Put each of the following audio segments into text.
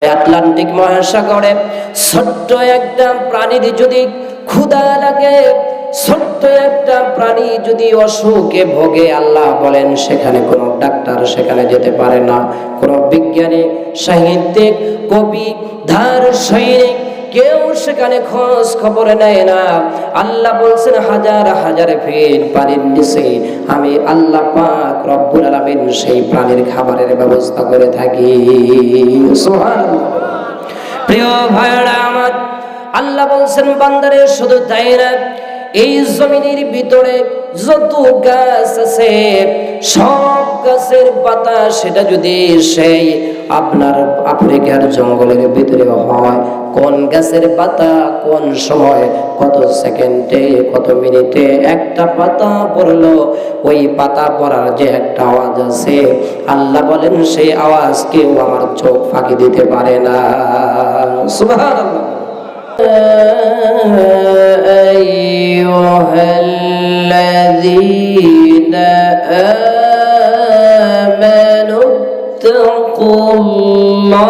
Atlantic মহাসাগরে ছোট্ট একটা প্রাণীর যদি ক্ষুধা লাগে, ছোট্ট একটা প্রাণী যদি অসুখে ভোগে, আল্লাহ বলেন সেখানে কোনো ডাক্তার সেখানে যেতে পারে না, কোনো বিজ্ঞানী, সাহিত্যিক, কবি, দার্শনিক কেউ সেখানে খোঁজ খবর নেয় না। আল্লাহ বলছেন হাজার হাজার ফিট পানির নিচে আমি আল্লাহ পাক রব্বুল আলামিন সেই প্রাণীর খাবারের ব্যবস্থা করে থাকি। সুবহানাল্লাহ। প্রিয় ভাইরা আমার, আল্লাহ বলছেন বান্দারে শুধু তাই না, এই জমিনের ভিতরে যত গাছ আছে সব গাছের পাতা সেটা যদি সেই আপনার আফ্রিকার জঙ্গলের ভিতরে হয়, কোন গাছের পাতা কোন সময় কত সেকেন্ডে কত মিনিটে একটা পাতা পড়লো, ওই পাতা পড়ার যে একটা আওয়াজ আছে, আল্লাহ বলেন সেই আওয়াজ কেউ আমার চোখ ফাঁকি দিতে পারে না। সুবহানাল্লাহ। আইয়ুহাল্লাযীনা আমানু তাকুল্লাহ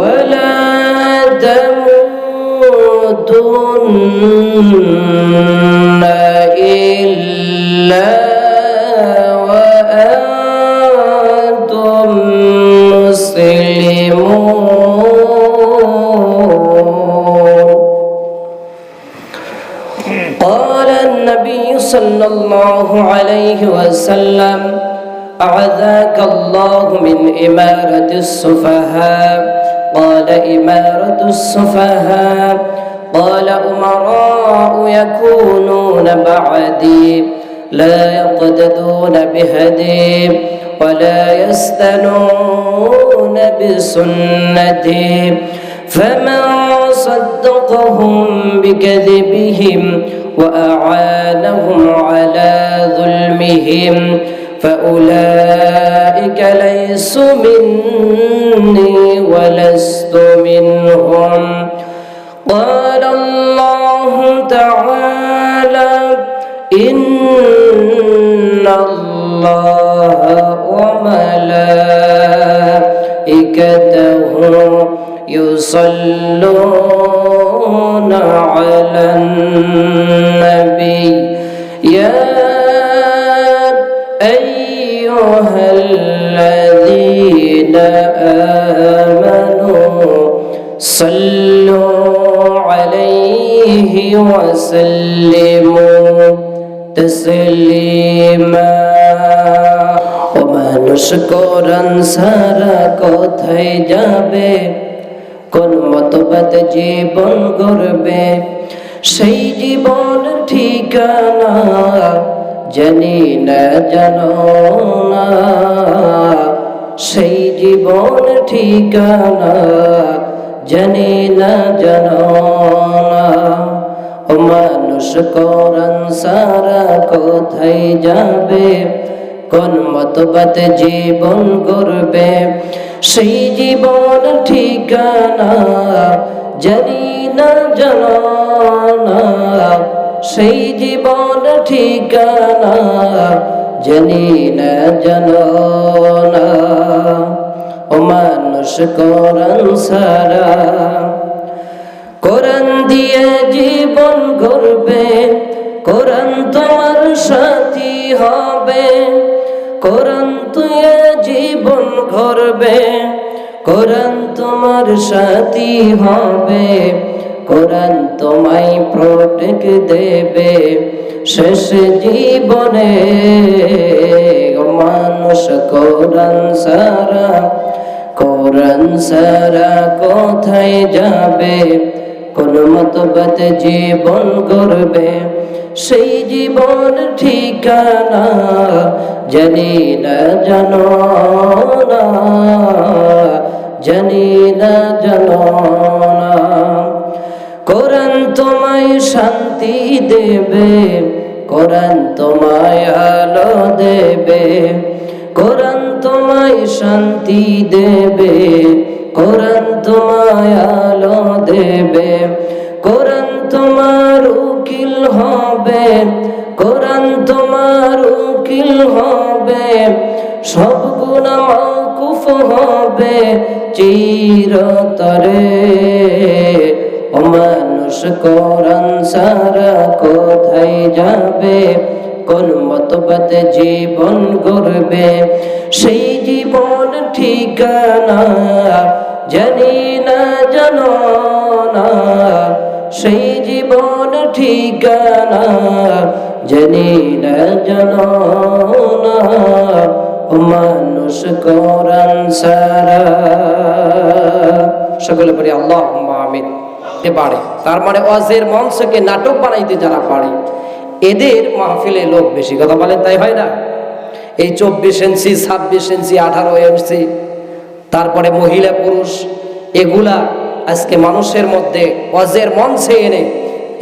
ولا تموتن إلا وأنتم مسلمون. قال النبي صلى الله عليه وسلم أعاذك الله من إمارة السفهاء. قال إمارة السفهاء قال أمراء يكونون بعدي لا يقتدون بهدي ولا يستنون بسنتي فمن صدقهم بكذبهم وأعانهم على ظلمهم فأولئك ليسوا مني ولست منهم. قال الله تعالى إن الله وملائكته يصلون على النبي يا أيها الذين آمنوا صلوا عليه وسلموا تسليما. মানুষ কোরআন ছাড়া কোথায় যাবে, কোন মতবাদে জীবন গড়বে, সেই জীবন ঠিকানা জানি না জানো না, সেই জীবন ঠিকানা জানি না জানো না। ও মানুষ কোরআন ছাড়া কোথায় যাবে, কোন মতবাদে জীবন গড়বে, সেই জীবন ঠিকানা জানি না জানো না, সেই জীবন ঠিকানা জানি না জানো না। ও মানুষ কোরআন ছাড়া, কোরআন দিয়ে জীবন গড়বে, কোরআন তোমার সাথী হবে, কোরআন তুই জীবন গড়বে, কোরআন তোমার সাথী হবে, কোরআন তোমায় প্রটেক্ট দেবে শেষ জীবনে। মানুষ কোরআন ছাড়া, কোরআন ছাড়া কোথায় যাবে, কোন মতবাদে জীবন গড়বে, সেই জীবন ঠিকানা জানি না জানো না, জানি না জানো না। কোরআন তোমায় শান্তি দেবে, কোরআন তোমায় আলো দেবে, কোরআন তোমায় শান্তি দেবে, কোরআন তোমায় আলো দেবে, কোরআন তোমার উকিল হবে, কোরআন তোমার উকিল হবে, সব গুনাহ মাওকুফ হবে চিরতরে। ও মানুষ কোরআন সারা কোথায় যাবে, কোন মতবাদে জীবন গড়বে, সেই জীবন ঠিকানা জানি না জানো না, সেই জীবন ঠিকানা জানি না জানো না। ও মানুষ কোরআন সারা। সকলে পড়ি আল্লাহুম্মা আমিন। পারে তার মানে ওয়াজের মঞ্চকে নাটক বানাইতে যারা পারে এদের মাহফিলে লোক বেশি। কথা বলেন তাই হয় না? এই 24 ইঞ্চি 26 ইঞ্চি 18 ইঞ্চি তারপরে মহিলা পুরুষ এগুলা আজকে মানুষের মধ্যে ওয়াজের মঞ্চে এনে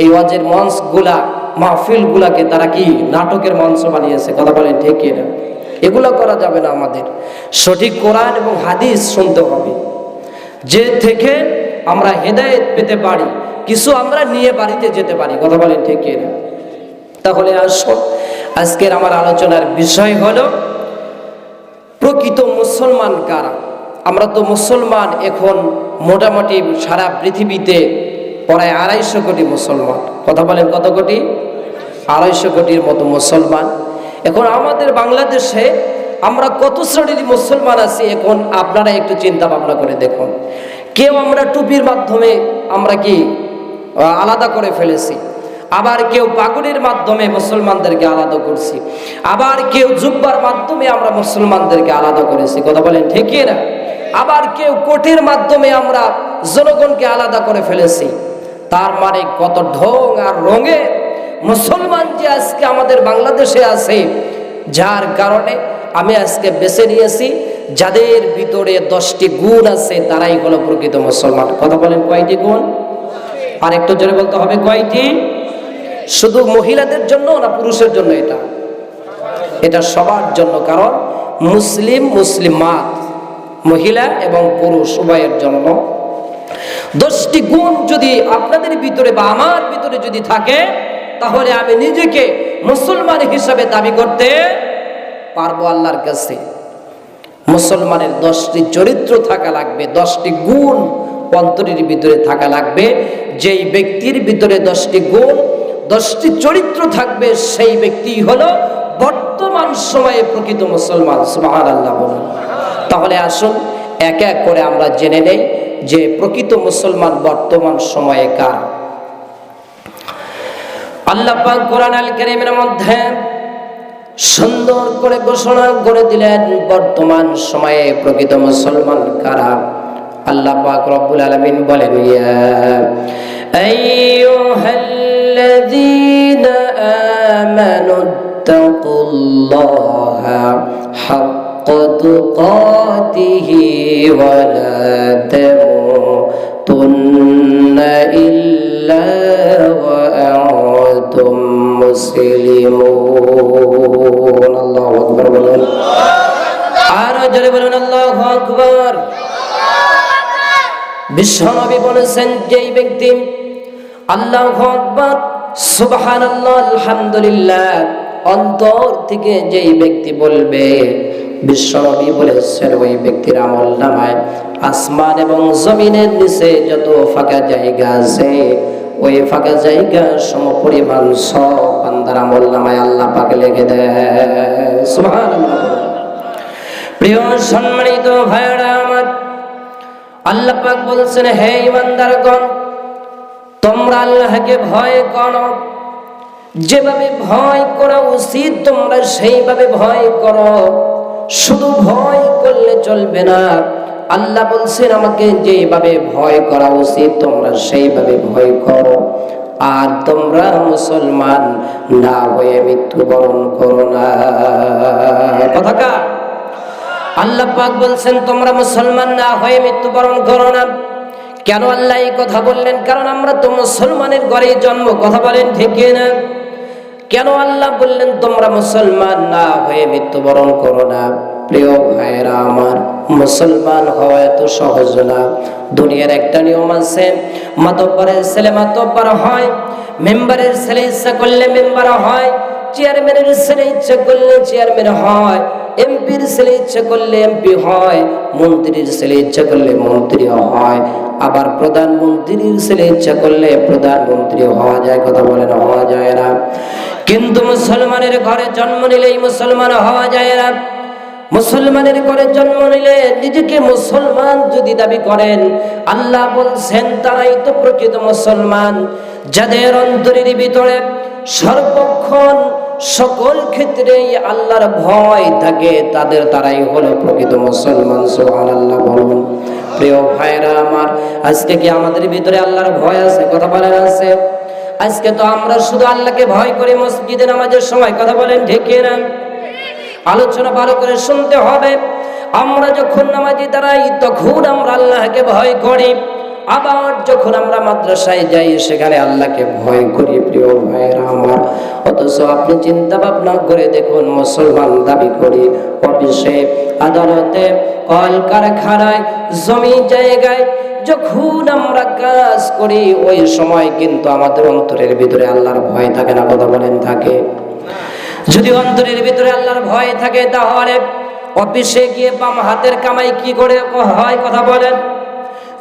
এই ওয়াজের মঞ্চগুলা মাহফিলগুলাকে তারা কি নাটকের মঞ্চ বানিয়েছে। কথা বলেন ঠিক কি না? এগুলা করা যাবে না। আমাদের সঠিক কোরআন এবং হাদিস শুনতে হবে, যে থেকে আমরা হেদায়েত পেতে পারি, কিছু আমরা নিয়ে বাড়িতে যেতে পারি। কথা বলেন ঠিক কি না? তাহলে আসো, আজকের আমার আলোচনার বিষয় হলো প্রকৃত মুসলমান কারা। আমরা তো মুসলমান এখন মোটামুটি সারা পৃথিবীতে প্রায় 250 কোটি মুসলমান। কথা বলেন কত কোটি? 250 কোটির মতো মুসলমান। এখন আমাদের বাংলাদেশে আমরা কত শ্রেণীর মুসলমান আছি এখন আপনারা একটু চিন্তা ভাবনা করে দেখুন। কেউ আমরা টুপির মাধ্যমে আমরা কি আলাদা করে ফেলেছি, আবার কেউ পাগড়ির মাধ্যমে মুসলমানদেরকে আলাদা করছি, আবার কেউ জুব্বার মাধ্যমে আমরা মুসলমানদেরকে আলাদা করেছি। কথা বলেন ঠিক না? আবার কেউ কোটের মাধ্যমে আমরা জনগণকে আলাদা করে ফেলেছি। তার মানে কত ঢং আর রঙে মুসলমান যে আজকে আমাদের বাংলাদেশে আছে, যার কারণে আমি আজকে বেছে নিয়েছি যাদের ভিতরে 10টি গুণ আছে তারাই হলো প্রকৃত মুসলমান। কথা বলেন কয়টি গুণ? আর একটু জোরে বলতে হবে কয়টি? শুধু মহিলাদের জন্য না পুরুষের জন্য? এটা সবার জন্য, কারণ মুসলিম মুসলিমাত মহিলা এবং পুরুষ উভয়ের জন্য। 10টি গুণ যদি আপনাদের ভিতরে বা আমার ভিতরে যদি থাকে তাহলে আমি নিজেকে মুসলমান হিসাবে দাবি করতে পারবো আল্লাহর কাছে। মুসলমানের 10টি চরিত্র থাকা লাগবে, 10টি গুণ অন্তরের ভিতরে থাকা লাগবে। যেই ব্যক্তির ভিতরে 10টি গুণ 10টি চরিত্র থাকবে সেই ব্যক্তি হলো বর্তমান সময়ে প্রকৃত মুসলমান। সুবহানাল্লাহ বলুন। তাহলে আসুন এক এক করে আমরা জেনে নেই যে প্রকৃত মুসলমান বর্তমান সময়ে কার। আল্লাহ পাক কোরআন আল কারীমের মধ্যে সুন্দর করে ঘোষণা করে দিলেন বর্তমান সময়ে প্রকৃত মুসলমান কারা। আল্লাহ পাক রব্বুল আলামিন বলেন, ইয়া আইয়ুহাল্লাযীনা আমানু তাকুল্লাহা হাক্কা তুকাতিহি ওয়া লা তামুতুন্না ইল্লা ওয়া আনতুম মুসলিমুন। আল্লাহু আকবার বলুন। আর জোরে বলুন আল্লাহু আকবার। বিশ্বনবী বলেছেন যেই ব্যক্তি আল্লাহু আকবার সুবহানাল্লাহ আলহামদুলিল্লাহ অন্তর থেকে যেই ব্যক্তি বলবে, বিশ্বনবী বলেছেন ওই ব্যক্তির আমলনামায় আসমান এবং জমিনের নিচে যত ফাঁকা জায়গা আছে ওই ফাঁকা জায়গা সমপরিমাণ সব বান্দার আমলনামায় আল্লাহ পাক লিখে দেয়। সুবহানাল্লাহ। প্রিয় সম্মানিত ভাইরা আমার, আল্লাহ পাক বলছেন, হে ঈমানদারগণ তোমরা আল্লাহকে ভয় করো, যেভাবে ভয় করা উচিত তোমরা সেইভাবে ভয় করো। শুধু ভয় করলে চলবে না, আল্লাহ বলছেন আমাকে যেভাবে ভয় করা উচিত তোমরা সেইভাবে ভয় করো। আর তোমরা মুসলমান না হয়ে মৃত্যুবরণ করো না। কথা কা? আল্লাহ পাক বলছেন তোমরা মুসলমান না হয়ে মৃত্যুবরণ করো না। কেন আল্লাহ এই কথা বললেন? কারণ আমরা তো মুসলমানের ঘরে জন্ম, কথা বলেন ঠিক না? কেন আল্লাহ বললেন তোমরা মুসলমান না হয়ে মৃত্যুবরণ করো না? প্রিয় ভাইরা আমার, মুসলমান হওয়া এত সহজ না। দুনিয়ার একটা নিয়ম আছে, মাতব্বরের ছেলে মাতব্বর হয়, মেম্বারের ছেলে ইচ্ছা করলে মেম্বার হয়, চেয়ারম্যানের ছেলে ইচ্ছা করলে চেয়ারম্যান হয়, এমপির ছেলে ইচ্ছা করলে এমপি হয়, মন্ত্রীর ছেলে ইচ্ছা করলে মন্ত্রী হয়, আবার প্রধানমন্ত্রীর ছেলে ইচ্ছা করলে প্রধানমন্ত্রী হওয়া যায়, কথা বলেন হওয়া যায় না। কিন্তু মুসলমানের ঘরে জন্ম নিলেই মুসলমান হওয়া যায় না। মুসলমানের ঘরে জন্ম নিলে নিজেকে মুসলমান যদি দাবি করেন, আল্লাহ বলছেন তারাই তো প্রকৃত মুসলমান, যাদের অন্তরের ভিতরে সর্বক্ষণ সকল ক্ষেত্রেই আল্লাহর ভয় থাকে, তারাই হলো প্রকৃত মুসলমান। সুবহানাল্লাহ বলুন। প্রিয় ভাইরা আমার, আজকে কি আমাদের ভিতরে আল্লাহর ভয় আছে? কথা বলেন আছে? আজকে তো আমরা শুধু আল্লাহকে ভয় করি মসজিদে নামাজের সময়, কথা বলেন ঠিক না? আলোচনা ভালো করে শুনতে হবে। আমরা যখন নামাজে দাঁড়াই তখন আমরা আল্লাহকে ভয় করি, আবার যখন আমরা মাদ্রাসায় যাই সেখানে আল্লাহকে ভয় করি। প্রিয় ভাইরা আমার, অথচ আপনি চিন্তা ভাবনা করে দেখুন, মুসলমান দাবি করি, অফিসে আদালতে কল কারখানায় জমি জায়গায় যখন আমরা কাজ করি ওই সময় কিন্তু আমাদের অন্তরের ভিতরে আল্লাহর ভয় থাকে না? কথা বলেন থাকে? যদি অন্তরের ভিতরে আল্লাহর ভয় থাকে তাহলে অফিসে গিয়ে বাম হাতের কামাই কি করে হয়? কথা বলেন।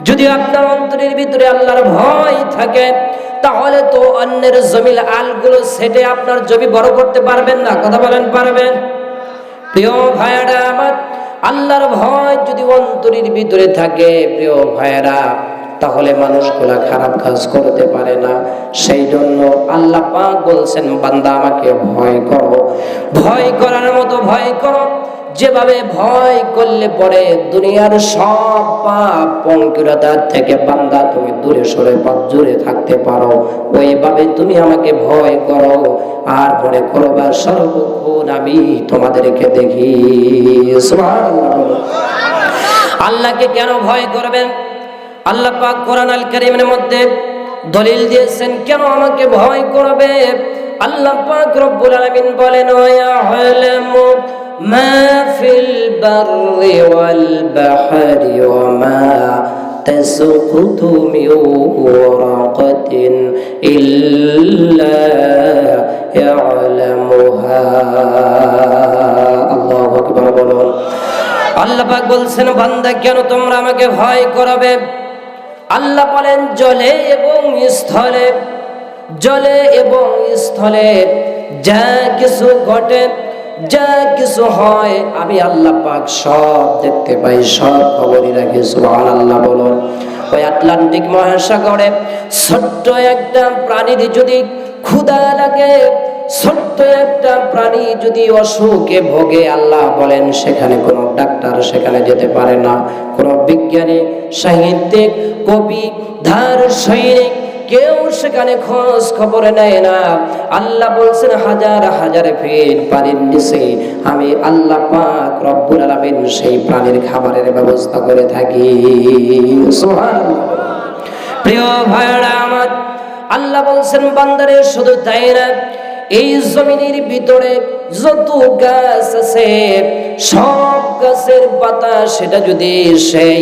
যদি আপনার অন্তরের ভিতরে আল্লাহর ভয় থাকে তাহলে তো অন্যের জমির আলগুলো সেটে আপনার জমি বড় করতে পারবেন না, কথা বলেন পারবেন? প্রিয় ভাইরা আমার, আল্লাহর ভয় যদি অন্তরের ভিতরে থাকে প্রিয় ভাইরা, তাহলে মানুষগুলা খারাপ কাজ করতে পারে না। সেই জন্য আল্লাহ পাক বলছেন বান্দা আমাকে ভয় করো, ভয় করার মতো ভয় করো, যেভাবে ভয় করলে পরে দুনিয়ার সব পাপ পঙ্কিলতার থেকে বান্দা তুমি দূরে সরে জুড়ে থাকতে পারো, ওইভাবে তুমি আমাকে ভয় করো। আর মনে করবা সর্বক্ষণ আমি তোমাদেরকে দেখি। সুবহানাল্লাহ। আল্লাহকে কেন ভয় করবেন? আল্লাহ পাক কোরআন আল কারীমের মধ্যে দলিল দিয়েছেন কেন আমাকে ভয় করবে। আল্লাহ পাক রব্বুল আলামিন বলেন, ওয়ায়ালামু মা ফিল বাররি ওয়াল বাহরি ওয়া মা তাসকুতু মিন ওয়ারাকাতিন ইল্লা ইয়ালামুহা। আল্লাহু আকবার বলুন। আল্লাহ পাক বলছেন বান্দা কেন তোমরা আমাকে ভয় করবে? আল্লাহ বলেন জলে এবং স্থলে, জলে এবং স্থলে যা কিছু ঘটে, যা কিছু হয় আমি আল্লাহ পাক সব দেখতে পাই, সব খবরই রাখি। সুবহানাল্লাহ বলুন। ওই আটলান্টিক মহাসাগরে ছোট্ট একটা প্রাণীর যদি ক্ষুধা লাগে, ছোট্ট একটা প্রাণী যদি অসুখে ভোগে, আল্লাহ বলেন সেখানে কোনো ডাক্তার সেখানে যেতে পারে না, কোনো বিজ্ঞানী, সাহিত্যিক, কবি, দার্শনিক কেউ সেখানে খোঁজ খবর নেয় না। আল্লাহ বলছেন হাজার হাজার ফিট পানির নিচে আমি আল্লাহ পাক রব্বুল আলামিন সেই প্রাণীর খাবারের ব্যবস্থা করে থাকি। সুবহানাল্লাহ। প্রিয় ভাইরা আমার, আল্লাহ বলছেন বান্দারে শুধু তাই না, এই জমিনের ভিতরে যত গাছ আছে সব গাছের পাতা সেটা যদি সেই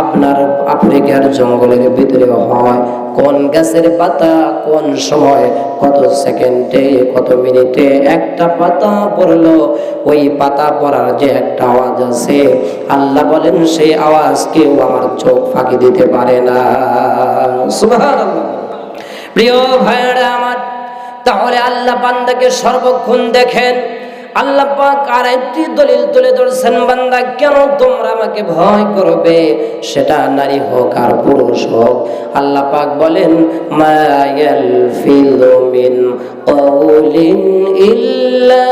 আপনার আফ্রিকার জঙ্গলের ভিতরে হয়, কোন গাছের পাতা কোন সময় কত সেকেন্ডে কত মিনিটে একটা পাতা পড়লো, ওই পাতা পড়ার যে একটা আওয়াজ আছে আল্লাহ বলেন সেই আওয়াজ কেউ আমার চোখ ফাঁকি দিতে পারে না। সুবহানাল্লাহ। প্রিয় ভাইরা আমার, তাহলে আল্লাহ বান্দাকে সর্বক্ষণ দেখেন। আল্লাহ পাক আরেকটি দলিল তুলে ধরছেন বান্দা কেন তোমরা আমাকে ভয় করবে, সেটা নারী হোক আর পুরুষ হোক। আল্লাহ পাক বলেন মা ইয়ালফিযু মিন কাওলিন ইল্লা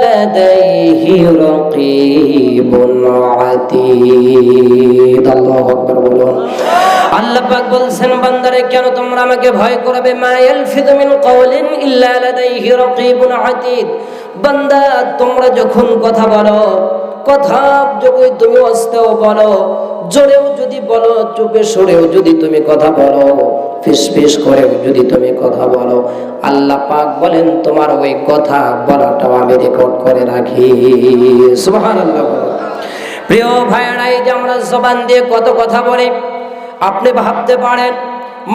লাদাইহি রাকীবুন আতীদ। আল্লাহু আকবার বলুন। আল্লাহ পাক বলছেন বান্দারে কেন তোমরা আমাকে ভয় করবে, মা ইয়ালফিযু মিন কাওলিন ইল্লা লাদাইহি রাকীবুন আতীদ। বান্দা তোমরা যখন কথা বলো কথা যদি তুমি আস্তেও বলো, জোরেও যদি বলো, চুপে সরেও যদি তুমি কথা বলো, ফিসফিস করেও যদি তুমি কথা বলো, আল্লাহ পাক বলেন তোমার ওই কথা বলাটাও আমি রেকর্ড করে রাখি। সুবহানাল্লাহ। প্রিয় ভাইয়েরা, এই যে আমরা জবান দিয়ে কত কথা বলি, আপনি ভাবতে পারেন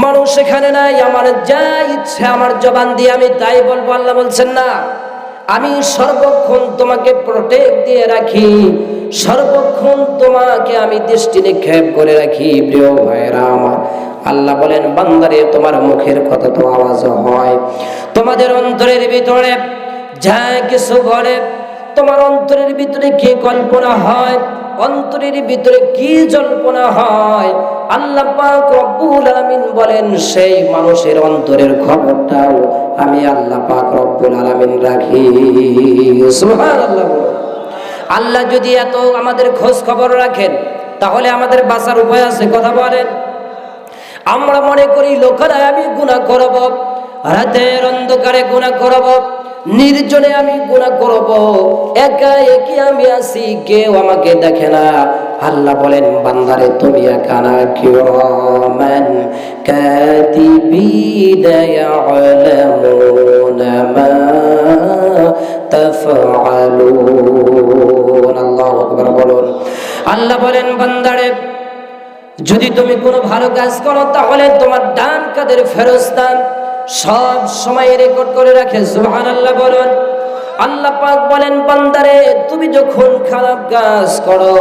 মানুষ এখানে নাই, আমার যা ইচ্ছে আমার জবান দিয়ে আমি তাই বলবো। আল্লাহ বলছেন না, আমি সর্বক্ষণ তোমাকে প্রোটেক্ট দিয়ে রাখি, সর্বক্ষণ তোমাকে আমি দৃষ্টি নিক্ষেপ করে রাখি। প্রিয় ভাইরা আমার, আল্লাহ বলেন বান্দারে তোমার মুখের কথা তো আওয়াজ হয়, তোমাদের অন্তরের ভিতরে যা কিছু ঘটে, তোমার অন্তরের ভিতরে কি কল্পনা হয়, অন্তরের ভিতরে কি জল্পনা হয়, আল্লাহ পাক রব্বুল আলামিন বলেন সেই মানুষের অন্তরের খবরটাও আমি আল্লাহ পাক রব্বুল আলামিন রাখি। সুবহানাল্লাহ। আল্লাহ যদি এত আমাদের খোঁজ খবর রাখেন, তাহলে আমাদের বাঁচার উপায় আছে? কথা বলেন। আমরা মনে করি লোকেরা আমি গুনাহ করব, রাতের অন্ধকারে গুনাহ করব, নির্জনে আমি গুনাহ করব, একা একই আমি আছি, কেউ আমাকে দেখে না। আল্লাহ বলেন বান্দারে তুমি একা না, কিরামান কাতিবিনা ইয়ালামুনা মা তাফআলুন। আল্লাহু আকবার বলুন। আল্লাহ বলেন বান্দারে যদি তুমি কোনো ভালো কাজ করো, তাহলে তোমার ডান কাঁধের ফেরেশতা সব সময় রেকর্ড করে রাখে। সুবহানাল্লাহ বলুন। আল্লাহ পাক বলেন বান্দারে তুমি যখন খারাপ কাজ করো,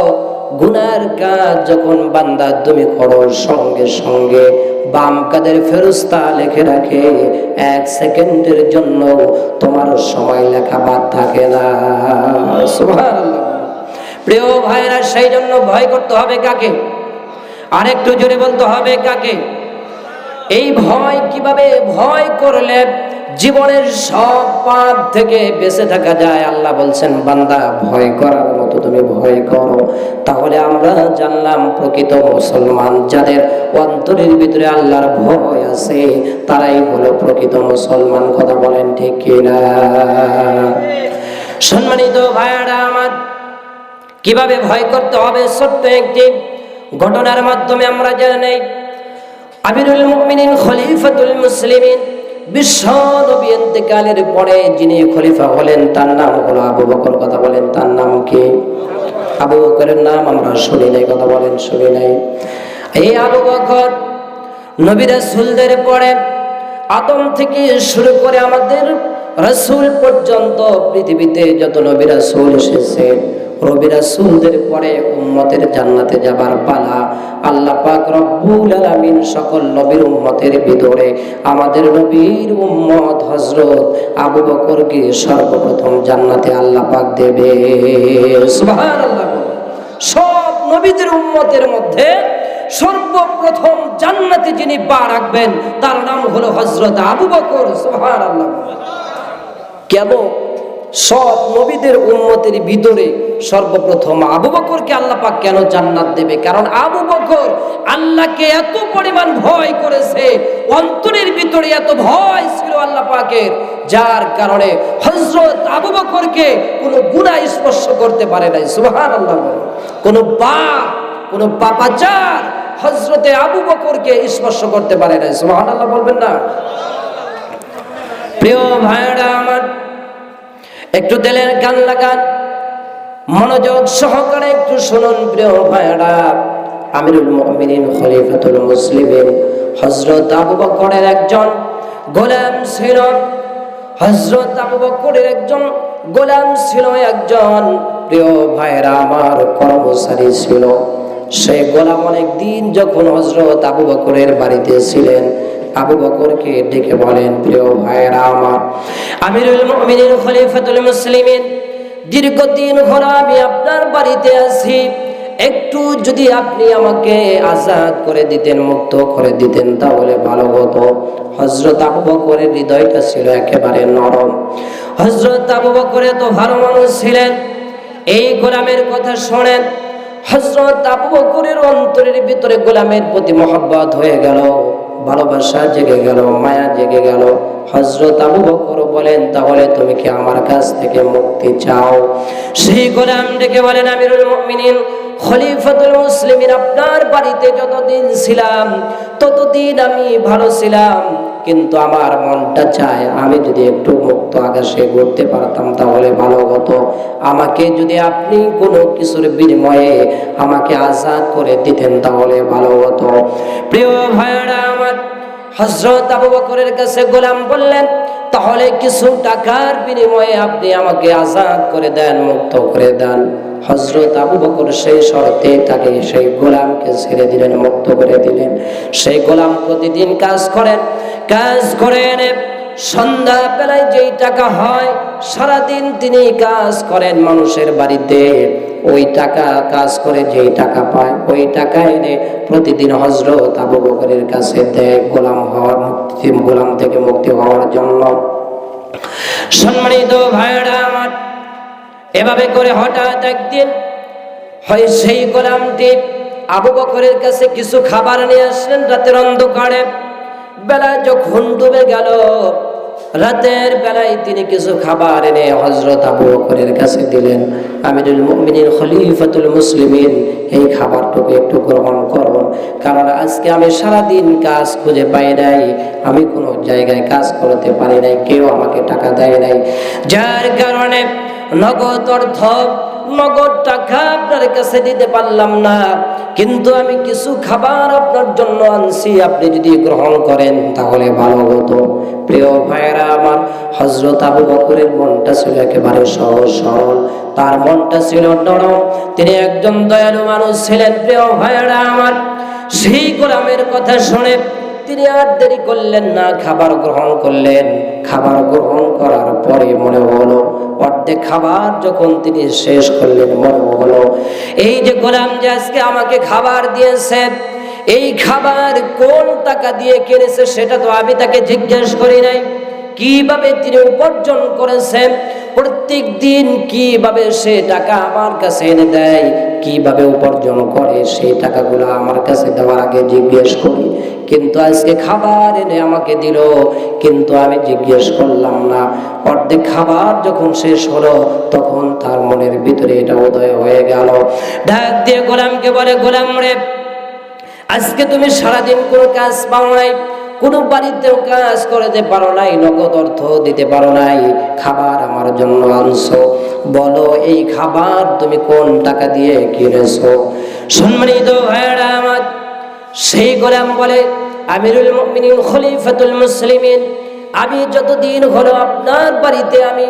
গুনার কাজ যখন বান্দা তুমি করো, সঙ্গে সঙ্গে বাম কাঁধের ফেরেশতা লিখে রাখে, এক সেকেন্ডের জন্য তোমার সময় লেখা বাদ থাকে না। সুবহানাল্লাহ। প্রিয় ভাইরা, সেই জন্য ভয় করতে হবে কাকে? আরেকটু জোরে বলতে হবে কাকে? এই ভয় কিভাবে? ভয় করলে জীবনের সব পাপ থেকে বেঁচে থাকা যায়। আল্লাহ বলছেন বান্দা ভয় করার মতো তুমি ভয় করো। তাহলে আমরা জানলাম প্রকৃত মুসলমান, যাদের অন্তরের ভিতরে আল্লাহর ভয় আছে, তারাই হলো প্রকৃত মুসলমান। কথা বলেন ঠিক কিনা? সম্মানিত ভাইয়ারা আমার, কিভাবে ভয় করতে হবে ছোট্ট একটি ঘটনার মাধ্যমে আমরা জেনে নেই। আমিরুল মুমিনিন খলিফাতুল মুসলিমিন বিশ্ব নবী ইন্তেকালের পরে যিনি খলিফা হলেন তার নাম হলো আবু বকর। কথা বলেন তার নাম কি? আবু বকরের নাম আমরা শুনি নাই। কথা বলেন শুনি নাই। এই আবু বকর নবী রাসূলদের পরে আদম থেকে শুরু করে আমাদের রাসূল পর্যন্ত পৃথিবীতে যত নবী রাসূল এসেছে, নবী রাসূলদের পরে উম্মতের জান্নাতে যাবার পালা। আল্লাহ পাক রব্বুল আলামিন সকল নবীর উম্মতের ভিতরে আমাদের নবীর উম্মত হযরত আবু বকরকে সর্বপ্রথম জান্নাতে আল্লাহ পাক দেবে। সুবহানাল্লাহ। সব নবীদের উম্মতের মধ্যে সর্বপ্রথম জান্নাতে যিনি পা রাখবেন তার নাম হলো হযরত আবু বকর। সুবহানাল্লাহ। কেন? সব নবীদের উম্মতের ভিতরে সর্বপ্রথম আবু বকরকে আল্লাহ পাক কেন জান্নাত দেবে? কারণ আবু বকর আল্লাহকে এত পরিমাণ ভয় করেছে, অন্তরের ভিতরে এত ভয় ছিল আল্লাহ পাকের, যার কারণে হযরত আবু বকরকে কোনো গুনাহ স্পর্শ করতে পারে নাই। সুবহানাল্লাহ। কোনো পাপ, কোনো পাপাচার হযরতে আবু বকরকে স্পর্শ করতে পারে নাই। সুবহানাল্লাহ বলবেন না? প্রিয় ভাইরা আমার, একটু দিলের কান লাগান, মনোযোগ সহকারে একটু শুনুন। প্রিয় ভাইরা, আমিরুল মুমিনিন খলিফাতুল মুসলিমিন হযরত আবু বকরের একজন গোলাম ছিল। হযরত আবু বকরের একজন গোলাম ছিল, একজন প্রিয় ভাইরা আমার কর্মচারী ছিল। সেই গোলাম অনেক দিন যখন হযরত আবু বকরের বাড়িতে ছিলেন, আবু বকরকে ডেকে বলেন, প্রিয় ভাইরা আমার, আমিরুল মুমিনিন খলিফাতুল মুসলিমিন, দীর্ঘদিন হলো আমি আপনার বাড়িতে আছি, একটু যদি আপনি আমাকে আজাদ করে দিতেন, মুক্ত করে দিতেন, তাহলে ভালো হতো। হযরত আবু বকরের হৃদয়টা ছিল একেবারে নরম। হযরত আবু বকর এত ভালো মানুষ ছিলেন। এই গোলামের কথা শোনেন, হযরত আবু বকরের অন্তরের ভিতরে গোলামের প্রতি মহব্বত হয়ে গেল, ভালোবাসা জেগে গেল, মায়া জেগে গেল। হযরত আবু বকর বলেন, তাহলে তুমি কি আমার কাছ থেকে মুক্তি চাও? সেই গোলাম ডেকে বলেন, আমিরুল মুমিনিন খলিফাতুল মুসলিমিন, আপনার বাড়িতে যতদিন ছিলাম ততদিন আমি ভালো ছিলাম, কিন্তু আমার মনটা চায় আমি যদি একটু মুক্ত আকাশে ঘুরতে পারতাম তাহলে ভালো হতো। আমাকে যদি আপনি কোনো কিছুর বিনিময়ে আমাকে আজাদ করে দিতেন তাহলে ভালো হতো। প্রিয় ভাইরা আমার, হযরত আবু বকরের কাছে গোলাম বললেন, তাহলে কিছু টাকার বিনিময়ে আপনি আমাকে আজাদ করে দেন, মুক্ত করে দেন। হযরত আবু বকর সেই শর্তে তাকে সেই গোলামকে ছেড়ে দিলেন, মুক্ত করে দিলেন। সেই গোলাম প্রতিদিন কাজ করেন, সন্ধ্যা বেলায় যেই টাকা হয় সারাদিন তিনি কাজ করেন মানুষের বাড়িতে, ওই টাকা কাজ করে যেই টাকা পায় ওই টাকা এনে প্রতিদিন হযরত আবু বকরের কাছে দেয় গোলাম থেকে মুক্তি হওয়ার জন্য। সম্মানিত ভাইরা আমার, এভাবে করে হঠাৎ একদিন হয় সেই গোলামটি আবু বকরের কাছে কিছু খাবার নিয়ে আসলেন। রাতের অন্ধকারে, বেলা যখন ডুবে গেল, রাতের বেলায় তিনি কিছু খাবার এনে হযরত আবু বকরের কাছে দিলেন। আমিরুল মুমিনিন খলিফাতুল মুসলিমিন, এই খাবারটুকু একটু গ্রহণ করুন, কারণ আজকে আমি সারাদিন কাজ খুঁজে পাই নাই, আমি কোনো জায়গায় কাজ করতে পারি নাই, কেউ আমাকে টাকা দেয় নাই, যার কারণে নগদ টাকা আপনার কাছে দিতে পারলাম না, কিন্তু আমি কিছু খাবার আপনার জন্য আনছি, আপনি যদি গ্রহণ করেন তাহলে ভালো হতো। প্রিয় ভাইরা আমার, হযরত আবু বকরের মনটা ছিল একেবারে সহজ সরল, তার মনটা ছিল নরম, তিনি একজন দয়ালু মানুষ ছিলেন। প্রিয় ভাইরা আমার, সেই গোলামের কথা শুনে তিনি আর দেরি করলেন না, খাবার গ্রহণ করলেন। খাবার গ্রহণ করার পরে মনে হলো, অর্ধেক খাবার যখন তিনি শেষ করলেন, মনে হলো এই যে গোলাম যে আজকে আমাকে খাবার দিয়েছে, এই খাবার কোন টাকা দিয়ে কিনেছে সেটা তো আমি তাকে জিজ্ঞেস করি নাই। কিভাবে তিনি উপার্জন করেছেন, প্রত্যেক দিন কিভাবে সে টাকা আমার কাছে এনে দেয়, কিভাবে উপার্জন করে, সেই টাকাগুলো আমার কাছে দেওয়ার আগে জিজ্ঞেস করি, কিন্তু আজকে খাবার এনে আমাকে দিল, কিন্তু আমি জিজ্ঞেস করলাম না। অর্ধেক খাবার যখন শেষ হলো তখন তার মনের ভিতরে এটা উদয় হয়ে গেল। ডাক দিয়ে গোলামকে বলে, গোলাম রে, আজকে তুমি সারাদিন কোনো কাজ পাও নাই, কোনো বাড়িতেও কাজ করতে পারো নাই, নগদ অর্থ দিতে পারো নাই, খাবার আমার জন্য আনছো, বলো এই খাবার তুমি কোন টাকা দিয়ে কিনেছো? সম্মানিত ভাইরা আমার, সেই গোলাম বলে, আমিরুল মুমিনিন খলিফাতুল মুসলিমিন, আমি যতদিন হলো আপনার বাড়িতে আমি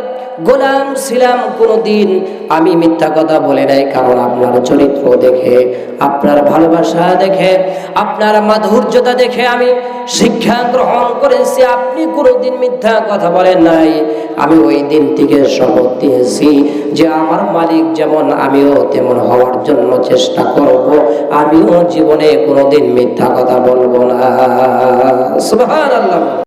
গোলাম ছিলাম, কোনোদিন আমি মিথ্যা কথা বলে নাই, কারণ আপনার চরিত্র দেখে, আপনার ভালোবাসা দেখে, আপনার মাধুর্যতা দেখে আমি শিক্ষা গ্রহণ করেছি, আপনি কোনোদিন মিথ্যা কথা বলেন নাই। আমি ওই দিন থেকে শপথ দিয়েছি যে আমার মালিক যেমন আমিও তেমন হওয়ার জন্য চেষ্টা করব, আমিও জীবনে কোনোদিন মিথ্যা কথা বলবো না। সুবহানাল্লাহ।